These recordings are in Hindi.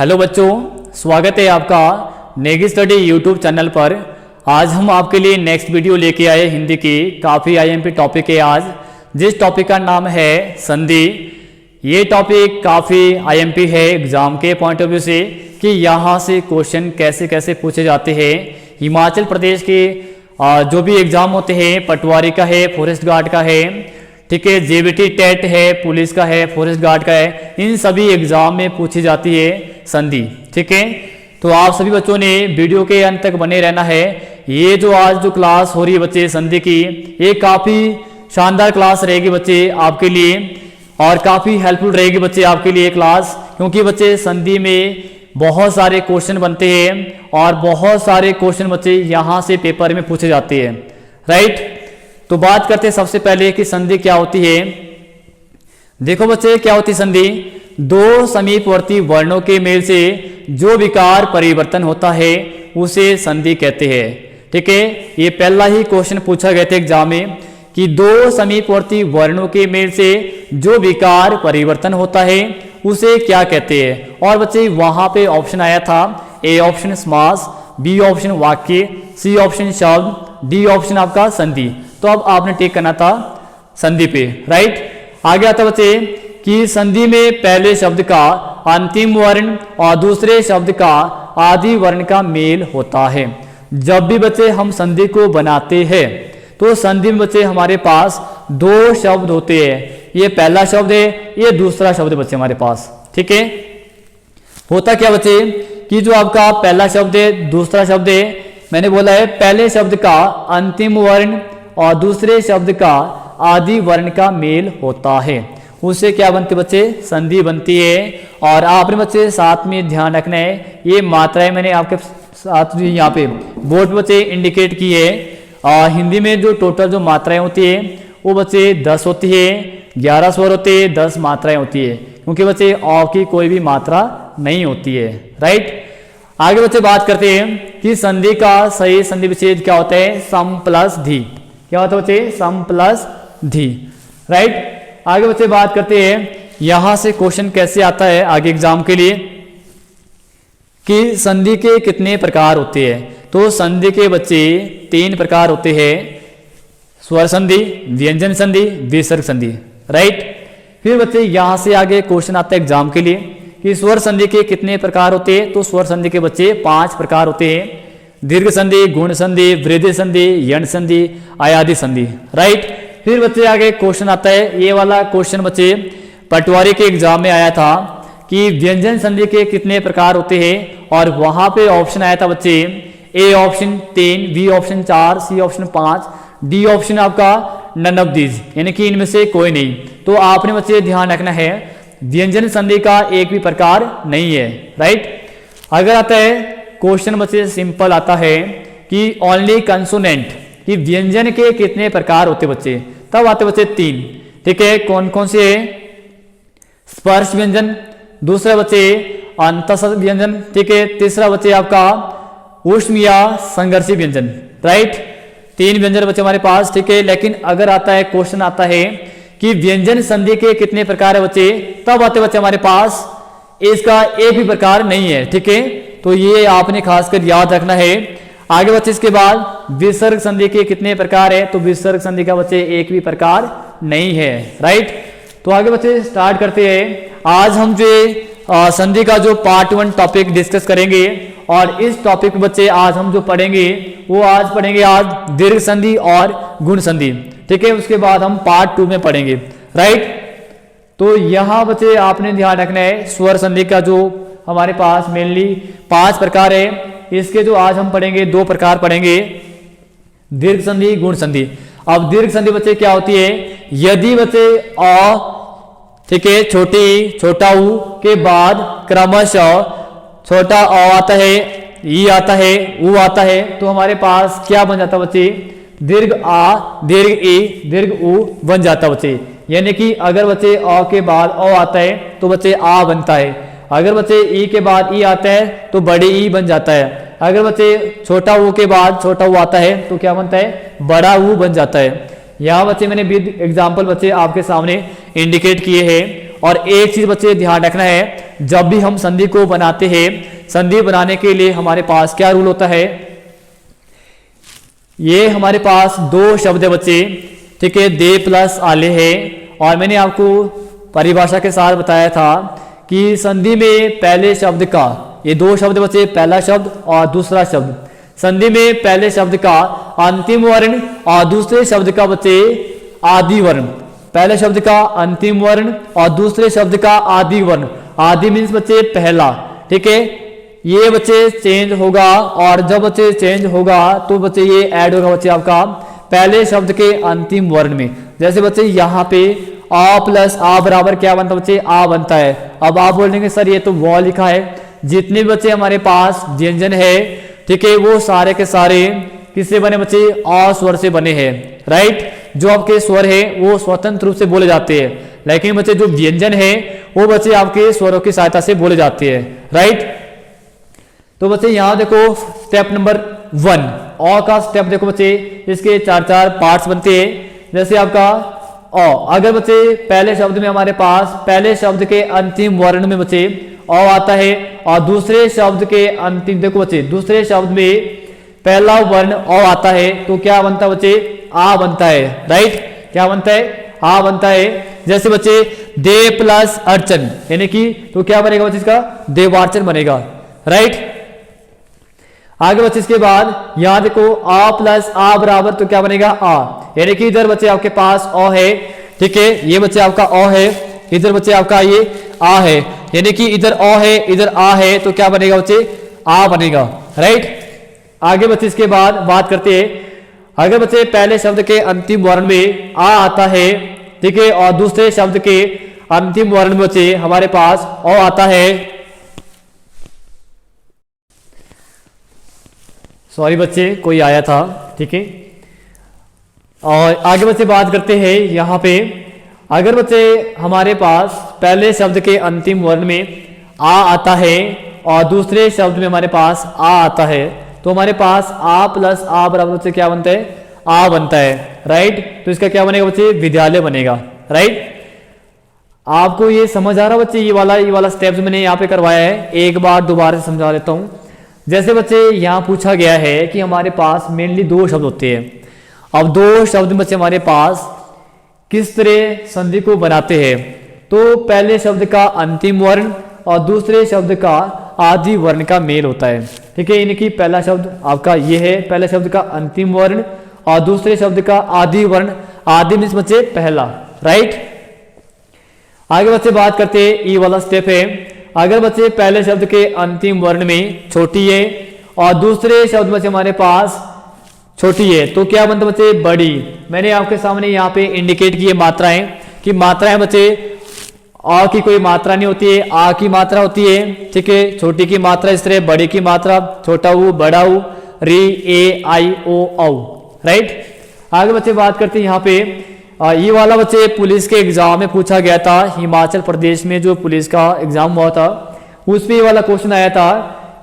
हेलो बच्चों, स्वागत है आपका नेगी स्टडी यूट्यूब चैनल पर। आज हम आपके लिए नेक्स्ट वीडियो लेके आए हिंदी की। काफ़ी आईएमपी टॉपिक है आज, जिस टॉपिक का नाम है संधि। ये टॉपिक काफ़ी आईएमपी है एग्जाम के पॉइंट ऑफ व्यू से कि यहाँ से क्वेश्चन कैसे कैसे पूछे जाते हैं। हिमाचल प्रदेश के जो भी एग्ज़ाम होते हैं, पटवारी का है, फॉरेस्ट गार्ड का है, ठीक है, जेबीटी टेट है, पुलिस का है, फॉरेस्ट गार्ड का है, इन सभी एग्जाम में पूछी जाती है संधि। ठीक है, तो आप सभी बच्चों ने वीडियो के अंत तक बने रहना है। ये जो आज जो क्लास हो रही है बच्चे संधि की, ये काफ़ी शानदार क्लास रहेगी बच्चे आपके लिए और काफ़ी हेल्पफुल रहेगी बच्चे आपके लिए क्लास, क्योंकि बच्चे संधि में बहुत सारे क्वेश्चन बनते हैं और बहुत सारे क्वेश्चन बच्चे यहाँ से पेपर में पूछे जाते हैं। राइट, तो बात करते हैं सबसे पहले कि संधि क्या होती है। देखो बच्चे, क्या होती है संधि? दो समीपवर्ती वर्णों के मेल से जो विकार परिवर्तन होता है उसे संधि कहते हैं। ठीक है, ये पहला ही क्वेश्चन पूछा गया था एग्जाम में कि दो समीपवर्ती वर्णों के मेल से जो विकार परिवर्तन होता है उसे क्या कहते हैं। और बच्चे वहां पे ऑप्शन आया था, ए ऑप्शन समास, बी ऑप्शन वाक्य, सी ऑप्शन शब्द, डी ऑप्शन आपका संधि। तो अब आपने टिक करना था संधि पे। राइट, आगे आता बच्चे कि संधि में पहले शब्द का अंतिम वर्ण और दूसरे शब्द का आदि वर्ण का मेल होता है। जब भी बच्चे हम संधि को बनाते हैं तो संधि में बच्चे हमारे पास दो शब्द होते हैं। ये पहला शब्द है, ये दूसरा शब्द बच्चे हमारे पास। ठीक है, होता क्या बच्चे कि जो आपका पहला शब्द है, दूसरा शब्द है, मैंने बोला है पहले शब्द का अंतिम वर्ण और दूसरे शब्द का आदि वर्ण का मेल होता है, उससे क्या बनती बच्चे? संधि बनती है। और आपने बच्चे साथ में ध्यान रखना है, ये मात्राएं मैंने आपके साथ यहाँ पे बोर्ड पे बच्चे इंडिकेट की है। हिंदी में जो टोटल जो मात्राएं होती है वो बच्चे 10 होती है, 11 स्वर होते हैं, 10 मात्राएं होती है, क्योंकि बच्चे अ की कोई भी मात्रा नहीं होती है। राइट, आगे बच्चे बात करते हैं कि संधि का सही संधि विच्छेद क्या होता है? सम प्लस धी। क्या होता है बच्चे? सम प्लस धी। राइट, आगे बच्चे बात करते हैं यहां से क्वेश्चन कैसे आता है आगे एग्जाम के लिए कि संधि के कितने प्रकार होते हैं। तो संधि के बच्चे 3 प्रकार होते हैं, स्वर संधि, व्यंजन संधि, विसर्ग संधि। राइट, फिर बच्चे यहां से आगे क्वेश्चन आता है एग्जाम के लिए कि स्वर संधि के कितने प्रकार होते हैं। तो स्वर संधि के बच्चे 5 प्रकार होते हैं, दीर्घ संधि, गुण संधि, वृद्धि संधि, यण संधि, आयादी संधि। राइट, फिर बच्चे आगे क्वेश्चन आता है, ये वाला क्वेश्चन बच्चे पटवारी के एग्जाम में आया था कि व्यंजन संधि के कितने प्रकार होते हैं, और वहां पे ऑप्शन आया था बच्चे A option 3, B option 4, C option 5, D option आपका नन ऑफ दीज, यानी कि इनमें से कोई नहीं। तो आपने बच्चे ध्यान रखना है व्यंजन संधि का एक भी प्रकार नहीं है। राइट, अगर आता है क्वेश्चन बच्चे सिंपल आता है कि ओनली कंसोनेंट, कि व्यंजन के कितने प्रकार होते बच्चे, तब आते बच्चे 3। ठीक है, कौन कौन से? स्पर्श व्यंजन, दूसरा बच्चे अंतःस्थ व्यंजन, ठीक है, तीसरा बच्चे आपका ऊष्म या संघर्षी व्यंजन। राइट, 3 व्यंजन बच्चे हमारे पास। ठीक है, लेकिन अगर आता है क्वेश्चन आता है कि व्यंजन संधि के कितने प्रकार है बच्चे, तब आते बच्चे हमारे पास इसका एक भी प्रकार नहीं है। ठीक है, तो ये आपने खासकर याद रखना है। आगे बच्चे इसके बाद विसर्ग संधि के कितने प्रकार है, तो विसर्ग संधि का बच्चे एक भी प्रकार नहीं है। राइट, तो आगे बच्चे स्टार्ट करते हैं। आज हम जो संधि का जो पार्ट 1 टॉपिक डिस्कस करेंगे, और इस टॉपिक बच्चे आज हम जो पढ़ेंगे वो आज पढ़ेंगे दीर्घ संधि और गुण संधि। ठीक है, उसके बाद हम पार्ट 2 में पढ़ेंगे। राइट, तो यहाँ बच्चे आपने ध्यान रखना है स्वर संधि का जो हमारे पास मेनली 5 प्रकार है, इसके जो आज हम पढ़ेंगे 2 प्रकार पढ़ेंगे, दीर्घ संधि, गुण संधि। अब दीर्घ संधि बच्चे क्या होती है? यदि बच्चे अ, ठीक है, छोटा ऊ के बाद क्रमशः छोटा अ आता है, ई आता है, ऊ आता है, तो हमारे पास क्या बन जाता बच्चे? दीर्घ आ, दीर्घ ई, दीर्घ ऊ बन जाता बच्चे। यानी कि अगर बच्चे अ के बाद अ आता है तो बच्चे आ बनता है, अगर बच्चे ई के बाद ई आता है तो बड़े ई बन जाता है, अगर बच्चे छोटा ऊ के बाद छोटा ऊ आता है तो क्या बनता है? बड़ा ऊ बन जाता है। यहाँ बच्चे मैंने विद एग्जाम्पल बच्चे आपके सामने इंडिकेट किए हैं। और एक चीज बच्चे ध्यान रखना है, जब भी हम संधि को बनाते हैं, संधि बनाने के लिए हमारे पास क्या रूल होता है, ये हमारे पास दो शब्द है बच्चे, ठीक है, दे प्लस आले है। और मैंने आपको परिभाषा के साथ बताया था कि संधि में पहले शब्द का, ये दो शब्द बच्चे, पहला शब्द और दूसरा शब्द, संधि में पहले शब्द का अंतिम वर्ण और दूसरे शब्द का बच्चे आदि वर्ण, पहले शब्द का अंतिम वर्ण और दूसरे शब्द का आदि वर्ण, आदि मीन्स बच्चे पहला, ठीक है, ये बच्चे चेंज होगा। और जब बच्चे चेंज होगा तो बच्चे ये ऐड होगा बच्चे आपका पहले शब्द के अंतिम वर्ण में। जैसे बच्चे यहाँ पे आ प्लस आ बराबर क्या बनता है बच्चे, आ बनता है। अब आप बोलेंगे सर ये तो व लिखा है, जितने बच्चे हमारे पास व्यंजन है, ठीक है, वो सारे के सारे किससे बने बच्चे, आ स्वर से बने हैं, राइट। जो आपके स्वर है वो स्वतंत्र रूप से बोले जाते हैं, लेकिन बच्चे जो व्यंजन है वो बच्चे आपके स्वरों की सहायता से बोले जाते हैं, राइट। तो बच्चे यहाँ देखो स्टेप नंबर 1 अ का स्टेप देखो बच्चे, इसके 4 पार्ट्स बनते हैं। जैसे आपका अ, अगर बच्चे पहले शब्द में हमारे पास पहले शब्द के अंतिम वर्ण में बच्चे अ आता है और दूसरे शब्द के अंतिम, देखो बच्चे दूसरे शब्द में पहला वर्ण अ आता है तो क्या बनता है बच्चे, आ बनता है, राइट। क्या बनता है, आ बनता है। जैसे बच्चे दे प्लस अर्चन यानी कि तो क्या बनेगा बच्चे, इसका देवार्चन बनेगा, राइट। आगे बच्चे इसके बाद यहां देखो आ प्लस आ बराबर तो क्या बनेगा, आ, यानी कि इधर बच्चे आपके पास अ है, ठीक है, ये बच्चे आपका अ है, इधर बच्चे आपका ये आ है, यानी कि इधर अ है इधर आ है तो क्या बनेगा बच्चे, आ बनेगा, राइट। आगे बच्चे इसके बाद बात करते हैं, अगर बच्चे पहले शब्द के अंतिम वर्ण में आ आता है, ठीक है, और दूसरे शब्द के अंतिम वर्ण में बच्चे हमारे पास अ आता है, सॉरी बच्चे कोई आया था, ठीक है। और आगे बच्चे बात करते हैं यहाँ पे, अगर बच्चे हमारे पास पहले शब्द के अंतिम वर्ण में आ आता है और दूसरे शब्द में हमारे पास आ आता है तो हमारे पास आ प्लस आ बराबर बच्चे क्या बनता है, आ बनता है, राइट। तो इसका क्या बनेगा बच्चे, विद्यालय बनेगा, राइट। आपको ये समझ आ रहा बच्चे, ये वाला स्टेप्स मैंने यहाँ पे करवाया है, एक बार दोबारा से समझा देता हूँ। जैसे बच्चे यहाँ पूछा गया है कि हमारे पास मेनली दो शब्द होते हैं, अब दो शब्द बच्चे हमारे पास किस तरह संधि को बनाते हैं, तो पहले शब्द का अंतिम वर्ण और दूसरे शब्द का आदि वर्ण का मेल होता है, ठीक है, यानी कि पहला शब्द आपका ये है, पहले शब्द का अंतिम वर्ण और दूसरे शब्द का आदि वर्ण, आदि मीन्स बच्चे पहला, राइट। आगे बच्चे बात करते हैं, ये वाला स्टेप है, अगर बच्चे पहले शब्द के अंतिम वर्ण में छोटी है और दूसरे शब्द बच्चे हमारे पास छोटी है तो क्या बनता है बच्चे, बड़ी। मैंने आपके सामने यहाँ पे इंडिकेट किए मात्राएं, कि मात्राएं बच्चे आ की कोई मात्रा नहीं होती है, आ की मात्रा होती है, ठीक है, छोटी की मात्रा इस तरह, बड़ी की मात्रा छोटा ऊ बड़ा ऊ, री ए आई ओ औ, राइट। आगे बच्चे बात करते हैं यहाँ पे, ये वाला बच्चे पुलिस के एग्जाम में पूछा गया था, हिमाचल प्रदेश में जो पुलिस का एग्जाम हुआ था उसमें ये वाला क्वेश्चन आया था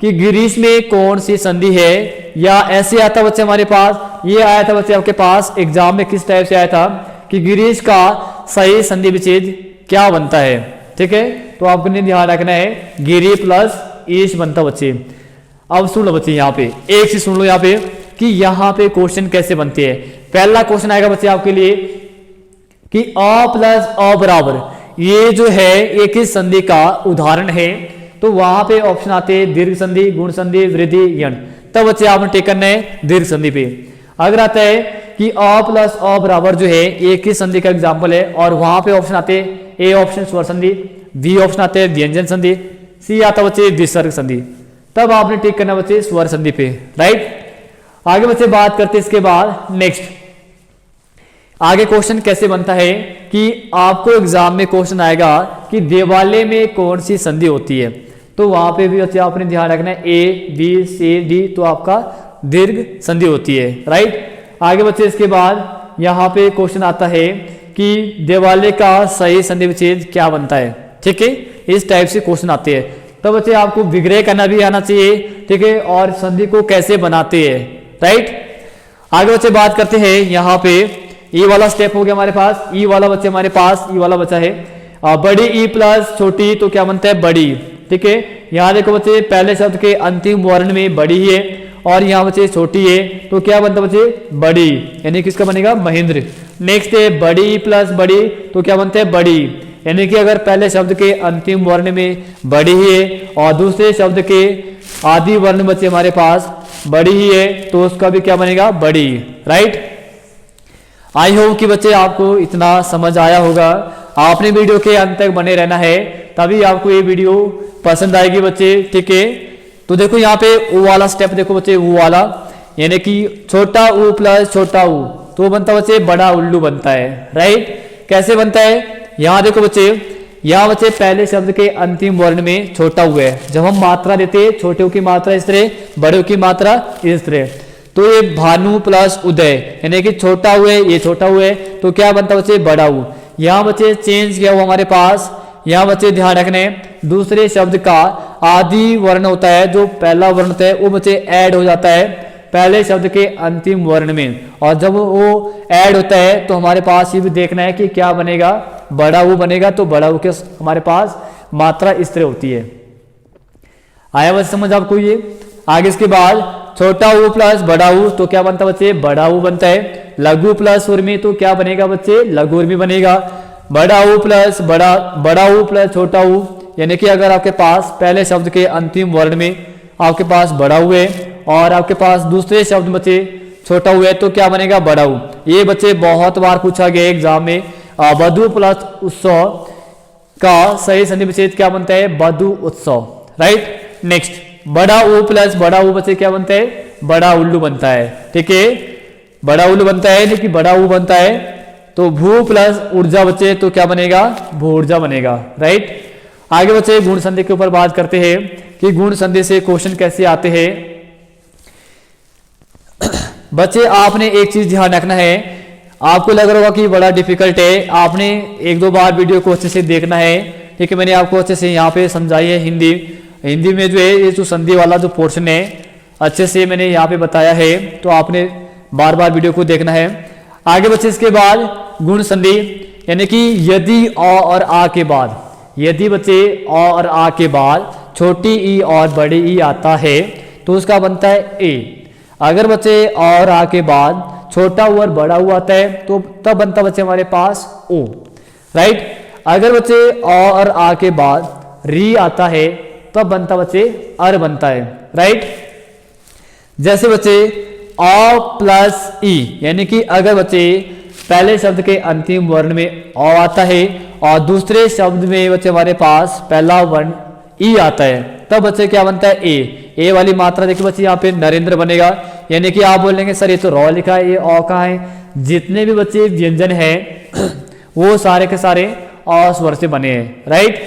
कि गिरीश में कौन सी संधि है, या ऐसे आता बच्चे हमारे पास, ये आया था बच्चे आपके पास एग्जाम में किस टाइप से आया था कि गिरीश का सही संधि विच्छेद क्या बनता है, ठीक है। तो आपको ध्यान रखना है, गिरी प्लस ईश बनता बच्चे। अब सुन लो बच्चे, यहाँ पे एक से सुन लो यहाँ पे कि यहाँ पे क्वेश्चन कैसे बनते हैं। पहला क्वेश्चन आएगा बच्चे आपके लिए कि अ प्लस अ बराबर, ये जो है ये किस संधि का उदाहरण है, तो वहां पे ऑप्शन आते हैं दीर्घ संधि, गुण संधि, वृद्धि, यण। तब बच्चे आपने टेक करना है दीर्घ संधि पे। अगर आता है कि अ प्लस अ बराबर जो है ये किस संधि का एग्जाम्पल है, और वहां पे ऑप्शन आते हैं, ए ऑप्शन स्वर संधि, बी ऑप्शन आते हैं व्यंजन संधि, सी आता बच्चे विसर्ग संधि, तब आपने टिक करना बच्चे स्वर संधि पे, राइट। आगे बच्चे बात करते हैं इसके बाद नेक्स्ट, आगे क्वेश्चन कैसे बनता है कि आपको एग्जाम में क्वेश्चन आएगा कि देवालय में कौन सी संधि होती है, तो वहां पे भी बच्चे आपने ध्यान रखना है ए बी सी डी, तो आपका दीर्घ संधि होती है, राइट। आगे बच्चे इसके बाद यहाँ पे क्वेश्चन आता है कि देवालय का सही संधि विच्छेद क्या बनता है, ठीक है, इस टाइप से क्वेश्चन आते हैं। तो बच्चे आपको विग्रह करना भी आना चाहिए, ठीक है, और संधि को कैसे बनाते हैं, राइट। आगे बच्चे बात करते हैं यहाँ पे, ये वाला स्टेप हो गया हमारे पास, ई वाला बच्चे हमारे पास, ई वाला बच्चा है। बड़ी ई प्लस छोटी तो क्या बनता है बड़ी। ठीक है, यहाँ देखो बच्चे पहले शब्द के अंतिम वर्ण में बड़ी है और यहाँ बच्चे छोटी है तो क्या बनता है बच्चे बड़ी, यानी किसका बनेगा महेंद्र। नेक्स्ट है बड़ी ई प्लस बड़ी तो क्या बनता है बड़ी, यानी कि अगर पहले शब्द के अंतिम वर्ण में बड़ी है और दूसरे शब्द के आदि वर्ण बच्चे हमारे पास बड़ी ही है तो उसका भी क्या बनेगा बड़ी। राइट, आई होप कि बच्चे आपको इतना समझ आया होगा। आपने वीडियो के अंत तक बने रहना है तभी आपको ये वीडियो पसंद आएगी बच्चे। ठीक है, तो देखो यहाँ पे ऊ वाला स्टेप देखो बच्चे, ऊ वाला यानी कि छोटा ऊ प्लस छोटा ऊ तो बनता है बच्चे बड़ा उल्लू बनता है। राइट, कैसे बनता है, यहाँ देखो बच्चे, यहाँ बच्चे पहले शब्द के अंतिम वर्ण में छोटा ऊ है, जब हम मात्रा देते हैं छोटे की मात्रा इस तरह, बड़े की मात्रा इस तरह, तो ये भानु प्लस उदय यानी कि छोटा ऊ है, ये छोटा ऊ है तो क्या बनता है बच्चे बड़ा ऊ। यहाँ बच्चे चेंज किया हुआ हमारे पास, यहाँ बच्चे ध्यान रखने दूसरे शब्द का आदि वर्ण होता है, जो पहला वर्ण होता है वो बच्चे ऐड हो जाता है पहले शब्द के अंतिम वर्ण में, और जब वो ऐड होता है तो हमारे पास ये भी देखना है कि क्या बनेगा बड़ा ऊ बनेगा, तो बड़ा ऊ के हमारे पास मात्रा इस तरह होती है। आया बच्चे समझ आपको ये। आगे इसके बाद छोटा ऊ प्लस बड़ा ऊ तो क्या बनता है बच्चे बड़ा ऊ बनता है। लघु प्लस उर्मी तो क्या बनेगा बच्चे लघु उर्मी बनेगा। बड़ा ऊ प्लस बड़ा ऊ प्लस छोटा ऊ यानी कि अगर आपके पास पहले शब्द के अंतिम वर्ण में आपके पास बड़ा ऊ है और आपके पास दूसरे शब्द बच्चे छोटा ऊ है तो क्या बनेगा बड़ा ऊ। ये बच्चे बहुत बार पूछा गया एग्जाम में। बधु प्लस उत्सव का सही संधि विच्छेद क्या बनता है बधु उत्सव। राइट, नेक्स्ट बड़ा ऊ प्लस बड़ा ऊ बच्चे क्या बनता है बड़ा उल्लू बनता है। ठीक है, बड़ा उल्लू बनता है लेकिन बड़ा ऊ बनता है तो भू प्लस ऊर्जा बच्चे तो क्या बनेगा भू ऊर्जा बनेगा। राइट, आगे बच्चे गुण संधि के ऊपर बात करते हैं कि गुण संधि से क्वेश्चन कैसे आते हैं। बच्चे आपने एक चीज ध्यान रखना है, आपको लग रहा होगा कि बड़ा डिफिकल्ट है, आपने एक दो बार वीडियो को अच्छे से देखना है। ठीक है, मैंने आपको अच्छे से यहाँ पे समझाई है हिंदी में जो है ये जो संधि वाला जो पोर्शन है अच्छे से मैंने यहाँ पे बताया है, तो आपने बार बार वीडियो को देखना है। आगे बच्चे इसके बाद गुण संधि यानी कि यदि अ और आ के बाद, यदि बच्चे अ और आ के बाद छोटी ई और बड़ी ई आता है तो उसका बनता है ए। अगर बच्चे अ और आ के बाद छोटा ऊ और बड़ा ऊ आता है तो तब बनता बच्चे हमारे पास ओ। राइट, अगर बच्चे अ और आ के बाद री आता है तब बनता बच्चे अर बनता है। राइट, जैसे बच्चे अ प्लस ई यानी कि अगर बच्चे पहले शब्द के अंतिम वर्ण में अ आता है और दूसरे शब्द में बच्चे हमारे पास पहला वर्ण ई आता है तब बच्चे क्या बनता है ए वाली मात्रा देखिए बच्चे यहाँ पे नरेंद्र बनेगा, यानी कि आप बोलेंगे सर ये तो रॉ लिखा है ये अ कहाँ है। जितने भी बच्चे व्यंजन है वो सारे के सारे अ स्वर से बने हैं। राइट,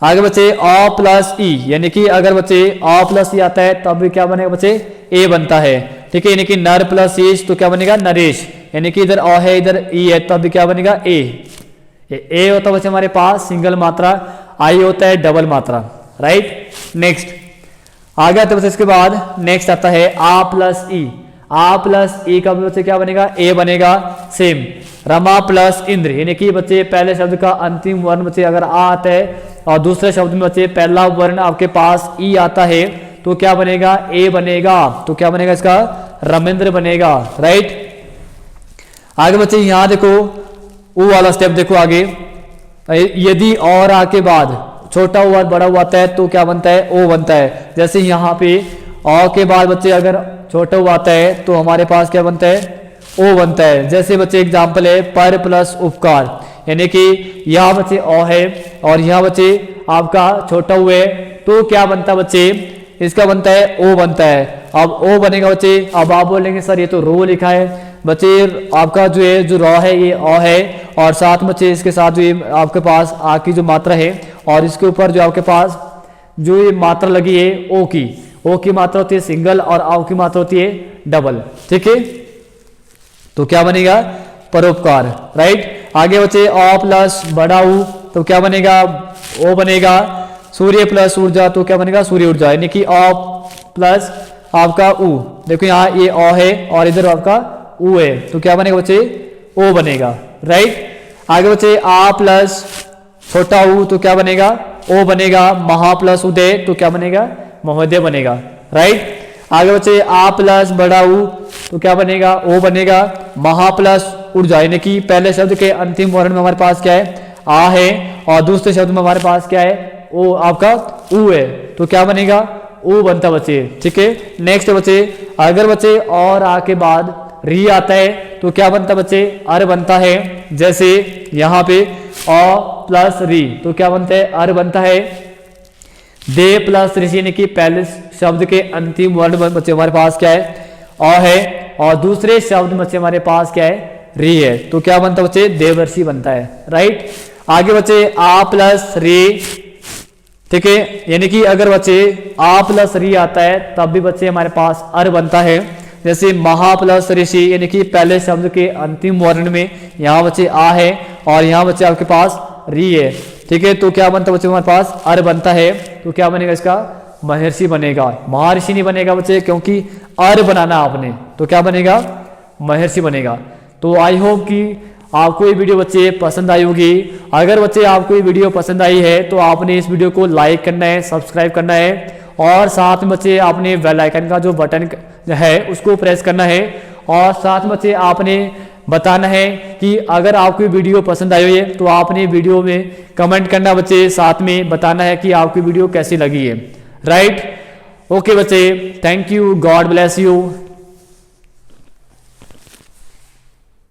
आगे बच्चे अ प्लस ई यानी कि अगर बच्चे अ प्लस ई आता है तब भी क्या बनेगा बच्चे ए बनता है। ठीक है, यानी कि नर प्लस ईश तो क्या बनेगा नरेश, यानी कि इधर अ है इधर ई है तब भी क्या बनेगा ए होता है बच्चे हमारे पास सिंगल मात्रा, आई होता है डबल मात्रा। राइट, नेक्स्ट आगे आता है बच्चे इसके बाद नेक्स्ट आता है आ प्लस ई का बच्चे क्या बनेगा ए बनेगा। सेम रमा प्लस इंद्र यानी कि बच्चे पहले शब्द का अंतिम वर्ण बच्चे अगर आ आता है और दूसरे शब्द में बच्चे पहला वर्ण आपके पास ई आता है तो क्या बनेगा ए बनेगा, तो क्या बनेगा इसका रमेंद्र बनेगा। राइट, आगे बच्चे यहाँ देखो ऊ वाला स्टेप देखो आगे, यदि और आ के बाद छोटा हुआ बड़ा हुआ आता है तो क्या बनता है ओ बनता है। जैसे यहाँ पे अ के बाद बच्चे अगर छोटा हुआ आता है तो हमारे पास क्या बनता है ओ बनता है। जैसे बच्चे एग्जाम्पल है पर प्लस उपकार यानी कि यहाँ बच्चे अ है और यहाँ बच्चे आपका छोटा हुआ है तो क्या बनता है बच्चे इसका बनता है ओ बनता है। अब ओ बनेगा बच्चे, अब आप बोलेंगे सर ये तो रो लिखा है बच्चे, आपका जो है जो रॉ है ये अ है और साथ में बच्चे इसके साथ जो ये आपके पास आ की जो मात्रा है और इसके ऊपर जो आपके पास जो ये मात्रा लगी है ओ की मात्रा होती है सिंगल और आ की मात्रा होती है डबल। ठीक है, तो क्या बनेगा परोपकार। राइट, आगे बच्चे अ प्लस बड़ा ऊ तो क्या बनेगा ओ बनेगा। सूर्य प्लस ऊर्जा तो क्या बनेगा सूर्य ऊर्जा, यानी कि अ प्लस आपका ऊ, देखो यहाँ ये अ है और इधर आपका ऊ है तो क्या बनेगा बच्चे ओ बनेगा। राइट, आगे बच्चे आ प्लस छोटा ऊ तो क्या बनेगा, ओ बनेगा। महा प्लस उदय तो क्या बनेगा, महोदय बनेगा, राइट। आगे बच्चे आ प्लस बड़ा ऊ तो क्या बनेगा, ओ बनेगा। महा प्लस ऊर्जा यानी कि पहले शब्द के अंतिम वर्ण में हमारे पास क्या है, आ है, और दूसरे शब्द में हमारे पास क्या है, ओ आपका ऊ है, तो क्या बनेगा, ऊ बनता बच्चे, ठीक है। नेक्स्ट बच्चे, अगर बच्चे और आ के बाद री आता है तो क्या बनता बच्चे, अर बनता है। जैसे यहाँ पे अ प्लस री तो क्या बनता है, अर बनता है। दे प्लस ऋषि यानी कि पहले शब्द के अंतिम वर्ण बच्चे हमारे पास क्या है, अ है, और दूसरे शब्द बच्चे हमारे पास क्या है, री है, तो क्या बनता बच्चे, देवर्षि बनता है, राइट। आगे बच्चे आ प्लस री, ठीक है, यानी कि अगर बच्चे आ प्लस री आता है तब भी बच्चे हमारे पास अर बनता है। जैसे महा प्लस ऋषि यानी कि पहले शब्द के अंतिम वर्ण में यहाँ बच्चे आ है और यहाँ बच्चे आपके पास री है, ठीक है, तो क्या बनता बच्चे हमारे पास अर बनता है, तो क्या बनेगा इसका, महर्षि बनेगा। महर्षि नहीं बनेगा बच्चे क्योंकि अर बनाना आपने, तो क्या बनेगा, महर्षि बनेगा। तो आई होप कि आपको ये वीडियो बच्चे पसंद आई होगी। अगर बच्चे आपको ये वीडियो पसंद आई है तो आपने इस वीडियो को लाइक करना है, सब्सक्राइब करना है, और साथ में बच्चे आपने बेल आइकन का जो बटन है उसको प्रेस करना है, और साथ में बच्चे आपने बताना है कि अगर आपको वीडियो पसंद आई है तो आपने वीडियो में कमेंट करना बच्चे, साथ में बताना है कि आपकी वीडियो कैसी लगी है, राइट। ओके बच्चे, thank you, God bless you.